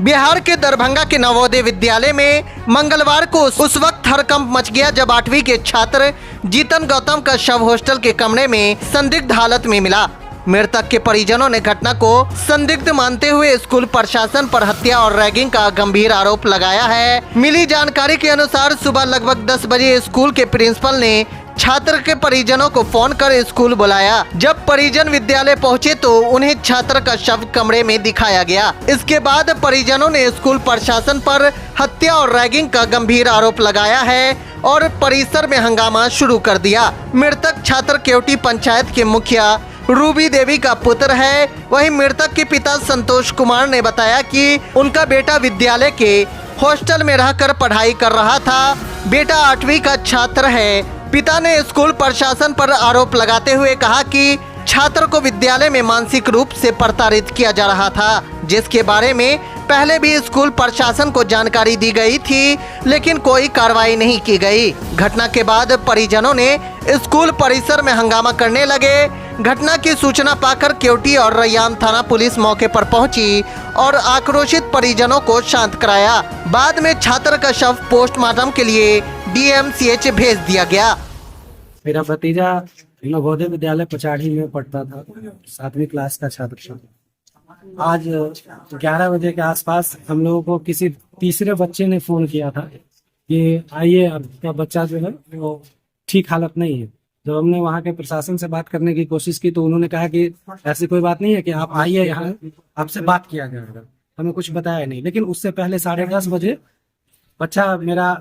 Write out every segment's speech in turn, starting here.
बिहार के दरभंगा के नवोदय विद्यालय में मंगलवार को उस वक्त हड़कंप मच गया जब 8वीं के छात्र जीतन गौतम का शव हॉस्टल के कमरे में संदिग्ध हालत में मिला। मृतक के परिजनों ने घटना को संदिग्ध मानते हुए स्कूल प्रशासन पर हत्या और रैगिंग का गंभीर आरोप लगाया है। मिली जानकारी के अनुसार सुबह लगभग 10 बजे स्कूल के प्रिंसिपल ने छात्र के परिजनों को फोन कर स्कूल बुलाया। जब परिजन विद्यालय पहुंचे तो उन्हें छात्र का शव कमरे में दिखाया गया। इसके बाद परिजनों ने स्कूल प्रशासन पर हत्या और रैगिंग का गंभीर आरोप लगाया है और परिसर में हंगामा शुरू कर दिया। मृतक छात्र केवटी पंचायत के मुखिया रूबी देवी का पुत्र है। वहीं मृतक के पिता संतोष कुमार ने बताया कि उनका बेटा विद्यालय के हॉस्टल में रहकर पढ़ाई कर रहा था। बेटा 8वीं का छात्र है। पिता ने स्कूल प्रशासन पर आरोप लगाते हुए कहा कि छात्र को विद्यालय में मानसिक रूप से प्रताड़ित किया जा रहा था, जिसके बारे में पहले भी स्कूल प्रशासन को जानकारी दी गई थी, लेकिन कोई कार्रवाई नहीं की गई। घटना के बाद परिजनों ने स्कूल परिसर में हंगामा करने लगे। घटना की सूचना पाकर केवटी और रैयाम थाना पुलिस मौके पर पहुंची और आक्रोशित परिजनों को शांत कराया। बाद में छात्र का शव पोस्टमार्टम के लिए DMCH भेज दिया गया। मेरा भतीजा नवोदय विद्यालय पचाड़ी में पढ़ता था, 7वीं क्लास का छात्र था। आज 11 बजे के आसपास हम लोगों को किसी तीसरे बच्चे ने फोन किया था कि आइए, आपका बच्चा जो है वो ठीक हालत नहीं है। जब हमने वहाँ के प्रशासन से बात करने की कोशिश की तो उन्होंने कहा कि ऐसी कोई बात नहीं है कि आप आइए, यहाँ आपसे बात किया जाएगा। हमें कुछ बताया नहीं। लेकिन उससे पहले 10:30 बजे बच्चा मेरा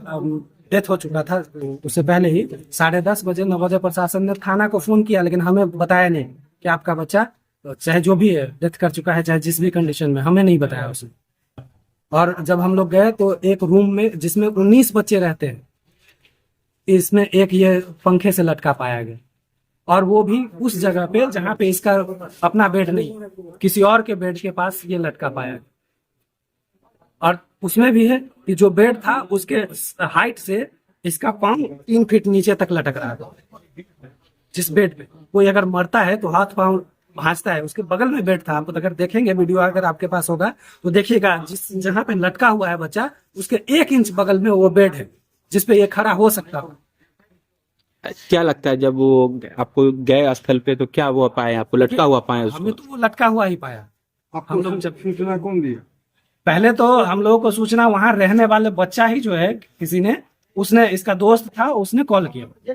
डेथ हो चुका था। उससे पहले ही 10:30 बजे नवोदय प्रशासन ने थाना को फोन किया, लेकिन हमें बताया नहीं कि आपका बच्चा चाहे जो भी है डेथ कर चुका है, चाहे जिस भी कंडीशन में, हमें नहीं बताया उसने। और जब हम लोग गए तो एक रूम में जिसमें 19 बच्चे रहते हैं, इसमें एक ये पंखे से लटका पाया गया, और वो भी उस जगह पे जहाँ पे इसका अपना बेड नहीं, किसी और के बेड के पास ये लटका पाया गया। और उसमें भी है कि जो बेड था उसके हाइट से इसका पांव 3 फीट नीचे तक लटक रहा था। जिस बेड पे कोई अगर मरता है तो हाथ पांव भांजता है, उसके बगल में बेड था। आप अगर देखेंगे वीडियो, अगर आपके पास होगा तो देखिएगा, जिस जहाँ पे लटका हुआ है बच्चा, उसके 1 इंच बगल में वो बेड है जिसपे ये खड़ा हो सकता हो। क्या लगता है जब वो आपको गए स्थल पे तो क्या वो पाए, आपको लटका हुआ पाए? हमें तो वो लटका हुआ ही पाया। हम लोग जब सूचना कौन दिया? पहले तो हम लोगों को सूचना वहां रहने वाले बच्चा ही जो है, किसी ने, उसने, इसका दोस्त था, उसने कॉल किया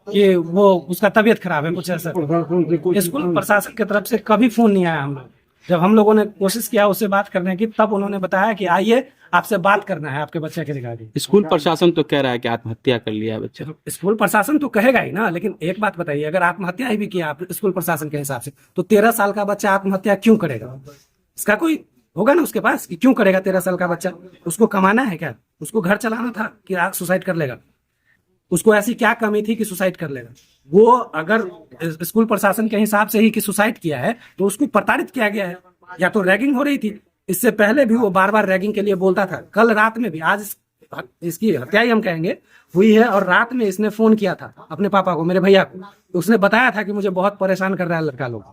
कि वो उसका तबीयत खराब है कुछ ऐसा। स्कूल प्रशासन की तरफ से कभी फोन नहीं आया। हम लोग जब हम लोगों ने कोशिश किया उससे बात करने की, तब उन्होंने बताया कि आइए, आपसे बात करना है आपके बच्चे के रिगार्डिंग। स्कूल प्रशासन तो कह रहा है कि आत्महत्या कर लिया है बच्चा। स्कूल प्रशासन तो कहेगा ही ना, लेकिन एक बात बताइए, अगर आत्महत्या ही भी किया आप स्कूल प्रशासन के हिसाब से, तो 13 साल का बच्चा आत्महत्या क्यों करेगा? इसका कोई होगा ना उसके पास कि क्यों करेगा 13 साल का बच्चा? उसको कमाना है क्या? उसको घर चलाना था कि आज सुसाइड कर लेगा? उसको ऐसी क्या कमी थी कि सुसाइड कर लेगा? वो अगर स्कूल प्रशासन के हिसाब से ही कि सुसाइड किया है तो उसको प्रताड़ित किया गया है, या तो रैगिंग हो रही थी। इससे पहले भी वो बार बार रैगिंग के लिए बोलता था। कल रात में भी, आज इसकी हत्या ही हम कहेंगे हुई है, और रात में इसने फोन किया था अपने पापा को, मेरे भैया को। तो उसने बताया था कि मुझे बहुत परेशान कर रहा है लड़का लोग।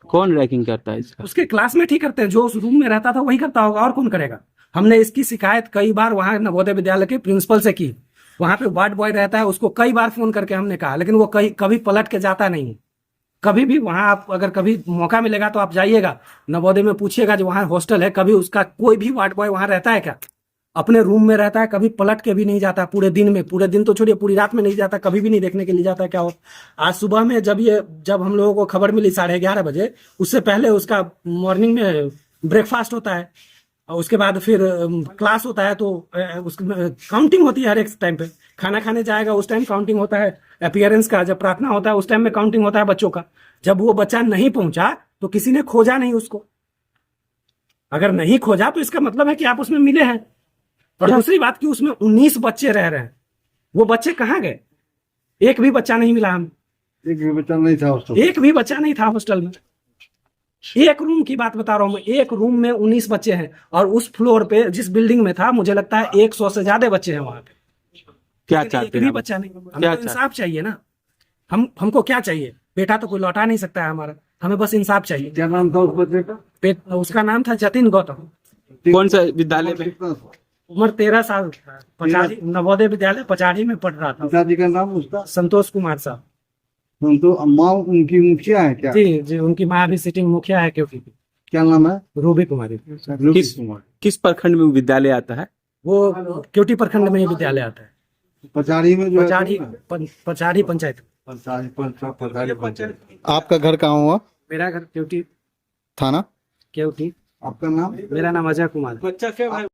कौन रैगिंग करता है इसका? उसके क्लासमेट ही करते हैं, जो उस रूम में रहता था वही करता होगा, और कौन करेगा? हमने इसकी शिकायत कई बार वहां नवोदय विद्यालय के प्रिंसिपल से की। वहां पे वार्ड बॉय रहता है, उसको कई बार फोन करके हमने कहा, लेकिन वो कभी पलट के जाता नहीं। कभी भी वहां आप अगर कभी मौका मिलेगा तो आप जाइएगा नवोदय में, पूछिएगा जो वहां हॉस्टल है, कभी उसका कोई भी वार्ड बॉय वहां रहता है क्या? अपने रूम में रहता है, कभी पलट के भी नहीं जाता पूरे दिन में। पूरे दिन तो छोड़िए, पूरी रात में नहीं जाता, कभी भी नहीं देखने के लिए जाता क्या हो। आज सुबह में जब हम लोगों को खबर मिली 11:30 बजे, उससे पहले उसका मॉर्निंग में ब्रेकफास्ट होता है, और उसके बाद फिर क्लास होता है, तो उसकी काउंटिंग होती है हर एक टाइम पे। खाना खाने जाएगा उस टाइम काउंटिंग होता है, अपीयरेंस का जब प्रार्थना होता है उस टाइम में काउंटिंग होता है बच्चों का। जब वो बच्चा नहीं पहुंचा तो किसी ने खोजा नहीं उसको। अगर नहीं खोजा तो इसका मतलब है कि आप उसमें मिले हैं। और दूसरी बात कि उसमें 19 बच्चे रह रहे हैं, वो बच्चे कहाँ गए? एक भी बच्चा नहीं मिला हमें। एक भी बच्चा नहीं था हॉस्टल। एक भी बच्चा नहीं था हॉस्टल में। एक रूम की बात बता रहा हूं मैं, एक रूम में 19 बच्चे हैं, और उस फ्लोर पे जिस बिल्डिंग में था, मुझे लगता है 100 से ज्यादा बच्चे हैं वहां पे। क्या चाहते हैं? एक भी बच्चा नहीं। हमको इंसाफ चाहिए ना। हमको क्या चाहिए? बेटा तो कोई लौटा नहीं सकता है हमारा, हमें बस इंसाफ चाहिए। क्या नाम था उस बच्चे का? उसका नाम था जतिन गौतम। कौन सा विद्यालय में? कितना था? उम्र 13 साल था। पचाड़ी नवोदय विद्यालय पचाड़ी में पढ़ रहा था। पिताजी का नाम उसका? संतोष कुमार साहब। हम तो अम्मा उनकी मुखिया है क्या? जी जी, उनकी माँ भी सिटिंग मुखिया है क्योंकि क्या नाम है? रूबी कुमारी। किस किस प्रखंड में विद्यालय आता है? वो क्योटी प्रखंड में ही विद्यालय आता है। पचाड़ी में जो है? पचाड़ी पंचायत। पचाड़ी पंचायत। आपका घर कहाँ हुआ? मेरा घर क्योटी थाना? क्योटी। आपका नाम? मेरा नाम अजय कुमार है।